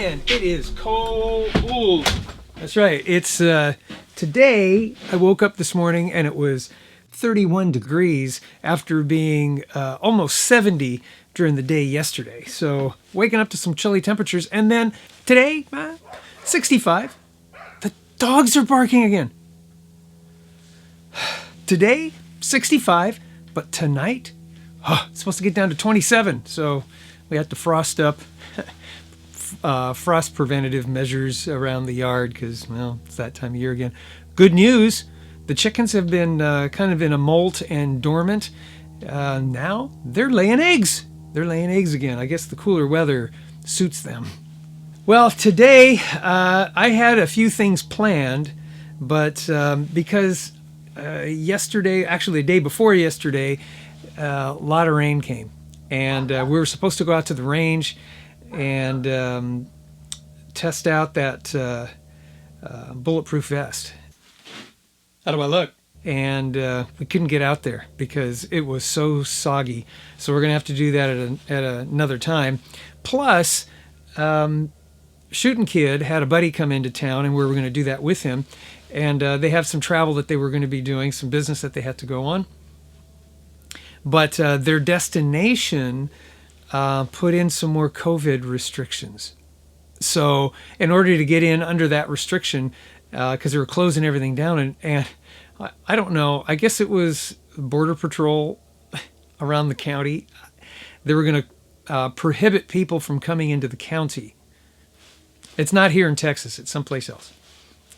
man, it is cold. Ooh. That's right. It's today I woke up this morning and it was 31 degrees after being almost 70 during the day yesterday. So waking up to some chilly temperatures, and then today 65. The dogs are barking again. Today 65, but tonight it's supposed to get down to 27. So we have to frost up. Frost preventative measures around the yard because, well, it's that time of year again. Good news, the chickens have been kind of in a molt and dormant. Now they're laying eggs. They're laying eggs again. I guess the cooler weather suits them. Well, today I had a few things planned, but because yesterday, actually the day before yesterday, a lot of rain came. And we were supposed to go out to the range and test out that bulletproof vest. How do I look? And we couldn't get out there because it was so soggy. So we're going to have to do that at another time. Plus, Shooting Kid had a buddy come into town, and we were going to do that with him. And they have some travel that they were going to be doing, some business that they had to go on. But their destination put in some more COVID restrictions. So in order to get in under that restriction, because they were closing everything down, and I don't know, I guess it was Border Patrol around the county. They were going to prohibit people from coming into the county. It's not here in Texas, it's someplace else.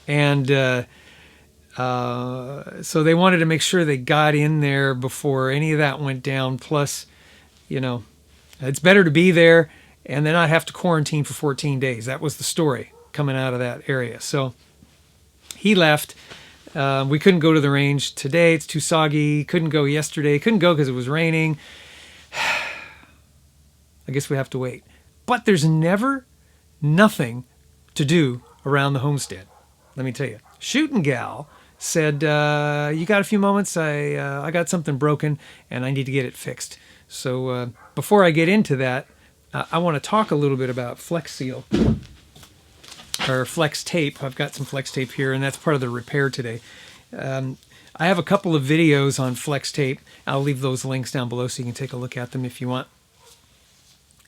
And so they wanted to make sure they got in there before any of that went down. Plus, you know, it's better to be there and then not have to quarantine for 14 days. That was the story coming out of that area. So he left. We couldn't go to the range today. It's too soggy. Couldn't go yesterday. Couldn't go because it was raining. I guess we have to wait. But there's never nothing to do around the homestead. Let me tell you. Shooting Gal said, you got a few moments? I got something broken and I need to get it fixed. So before I get into that, I want to talk a little bit about Flex Seal or Flex Tape. I've got some Flex Tape here, and that's part of the repair today. I have a couple of videos on Flex Tape. I'll leave those links down below so you can take a look at them if you want.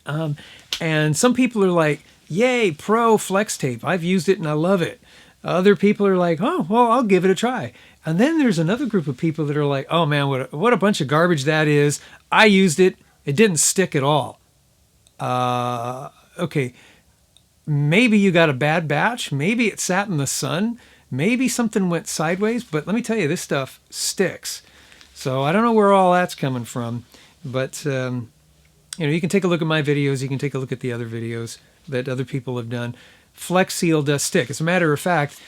And some people are like, yay, pro Flex Tape. I've used it and I love it. Other people are like, oh, well, I'll give it a try. And then there's another group of people that are like, oh, man, what a bunch of garbage that is. I used it. It didn't stick at all. Okay, maybe you got a bad batch. Maybe it sat in the sun. Maybe something went sideways. But let me tell you, this stuff sticks. So I don't know where all that's coming from. But, you can take a look at my videos. You can take a look at the other videos that other people have done. Flex Seal does stick. As a matter of fact,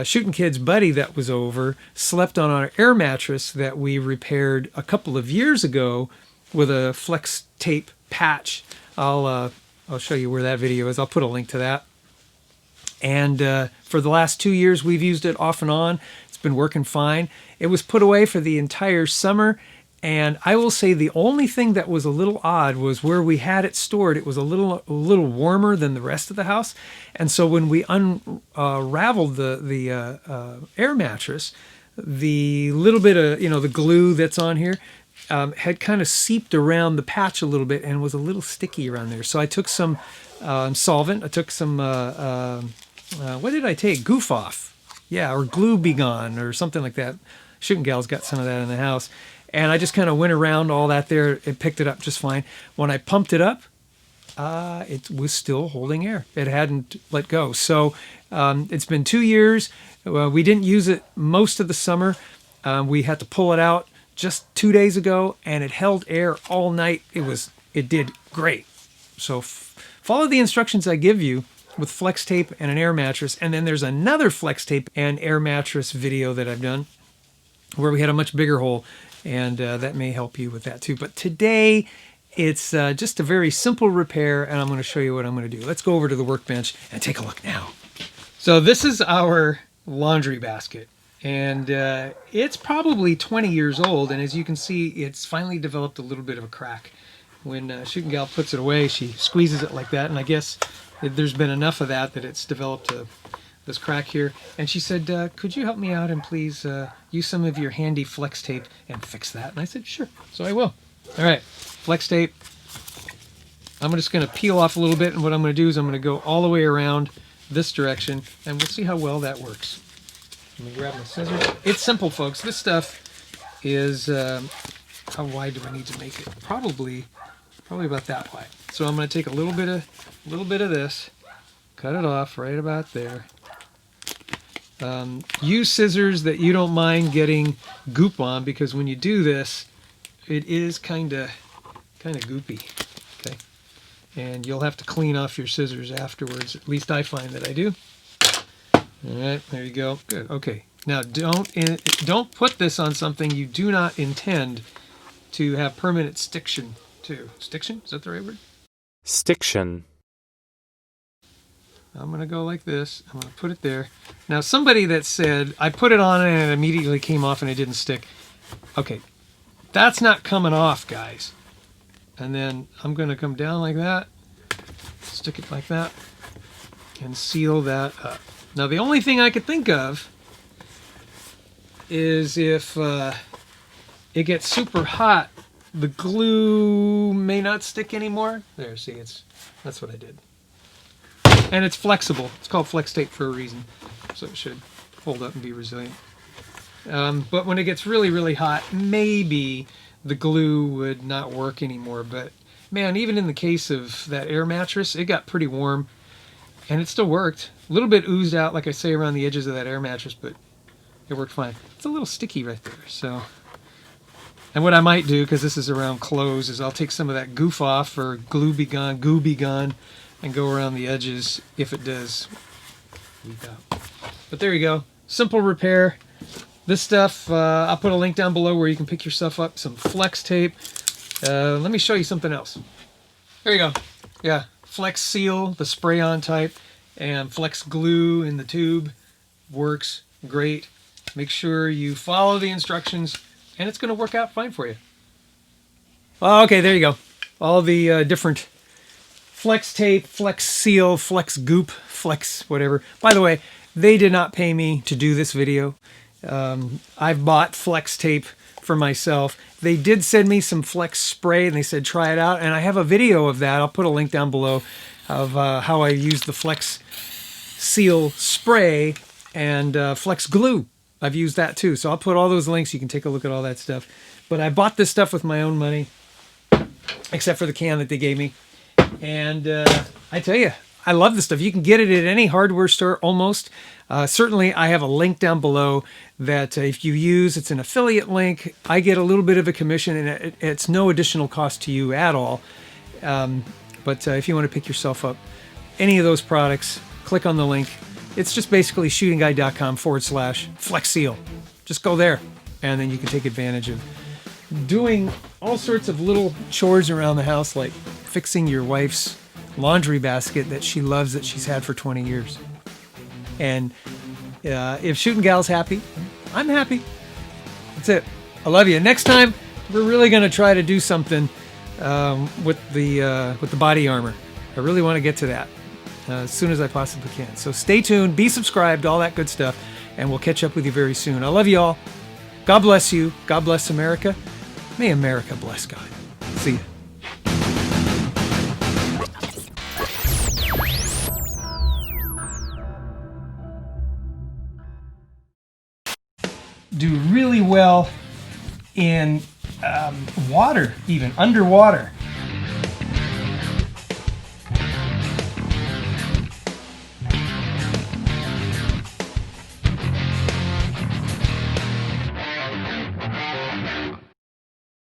Shooting Kid's buddy that was over slept on our air mattress that we repaired a couple of years ago with a Flex Tape patch. I'll show you where that video is. I'll put a link to that. And for the last 2 years, we've used it off and on. It's been working fine. It was put away for the entire summer. And I will say the only thing that was a little odd was where we had it stored. It was a little warmer than the rest of the house. And so when we unraveled the air mattress, the little bit of, the glue that's on here had kind of seeped around the patch a little bit and was a little sticky around there. So I took some solvent. I took some, what did I take? Goof Off. Yeah, or Glue Be Gone or something like that. Shooting Gal's got some of that in the house. And I just kind of went around all that there. It picked it up just fine. When I pumped it up, it was still holding air. It hadn't let go. So it's been 2 years. We didn't use it most of the summer. We had to pull it out just 2 days ago, and it held air all night. It did great. So follow the instructions I give you with Flex Tape and an air mattress. And then there's another Flex Tape and air mattress video that I've done where we had a much bigger hole. And that may help you with that too. But today, it's just a very simple repair, and I'm going to show you what I'm going to do. Let's go over to the workbench and take a look now. So this is our laundry basket, and it's probably 20 years old. And as you can see, it's finally developed a little bit of a crack. When Shooting Gal puts it away, she squeezes it like that, and I guess there's been enough of that it's developed this crack here. And she said, could you help me out and please use some of your handy flex tape and fix that? And I said, sure. So I will. All right, flex tape. I'm just going to peel off a little bit, and what I'm going to do is I'm going to go all the way around this direction, and we'll see how well that works. Let me grab my scissors. It's simple, folks. This stuff is, how wide do I need to make it? Probably about that wide. So I'm going to take a little bit of this, cut it off right about there. Use scissors that you don't mind getting goop on, because when you do this, it is kind of goopy. Okay, and you'll have to clean off your scissors afterwards. At least I find that I do. All right, there you go. Good. Okay, now don't put this on something you do not intend to have permanent stiction to. Stiction? Is that the right word? Stiction. I'm going to go like this. I'm going to put it there. Now, somebody that said, I put it on and it immediately came off and it didn't stick. Okay, that's not coming off, guys. And then I'm going to come down like that, stick it like that, and seal that up. Now, the only thing I could think of is if it gets super hot, the glue may not stick anymore. There, see, that's what I did. And it's flexible. It's called flex tape for a reason, so it should hold up and be resilient. But when it gets really, really hot, maybe the glue would not work anymore. But man, even in the case of that air mattress, it got pretty warm, and it still worked. A little bit oozed out, like I say, around the edges of that air mattress, but it worked fine. It's a little sticky right there, so. And what I might do, because this is around clothes, is I'll take some of that goof off, or goo be gone, and go around the edges if it does leak out. But there you go. Simple repair. This stuff, I'll put a link down below where you can pick yourself up some flex tape. Let me show you something else. There you go. Yeah, Flex Seal, the spray-on type, and Flex Glue in the tube. Works great. Make sure you follow the instructions, and it's going to work out fine for you. Okay, there you go. All the different Flex Tape, Flex Seal, Flex Goop, Flex whatever. By the way, they did not pay me to do this video. I've bought Flex Tape for myself. They did send me some Flex Spray, and they said try it out, and I have a video of that. I'll put a link down below of how I use the Flex Seal Spray and Flex Glue. I've used that too, so I'll put all those links. You can take a look at all that stuff. But I bought this stuff with my own money, except for the can that they gave me. And I tell you, I love this stuff. You can get it at any hardware store almost. Certainly, I have a link down below that if you use, it's an affiliate link. I get a little bit of a commission, and it's no additional cost to you at all. But if you want to pick yourself up any of those products, click on the link. It's just basically shootingguide.com/Flex Seal. Just go there, and then you can take advantage of doing all sorts of little chores around the house, like fixing your wife's laundry basket that she loves that she's had for 20 years. And if Shooting Gal's happy, I'm happy. That's it. I love you. Next time, we're really going to try to do something with the body armor. I really want to get to that as soon as I possibly can. So stay tuned, be subscribed, all that good stuff, and we'll catch up with you very soon. I love you all. God bless you. God bless America. May America bless God. See you. Do really well in water, even underwater.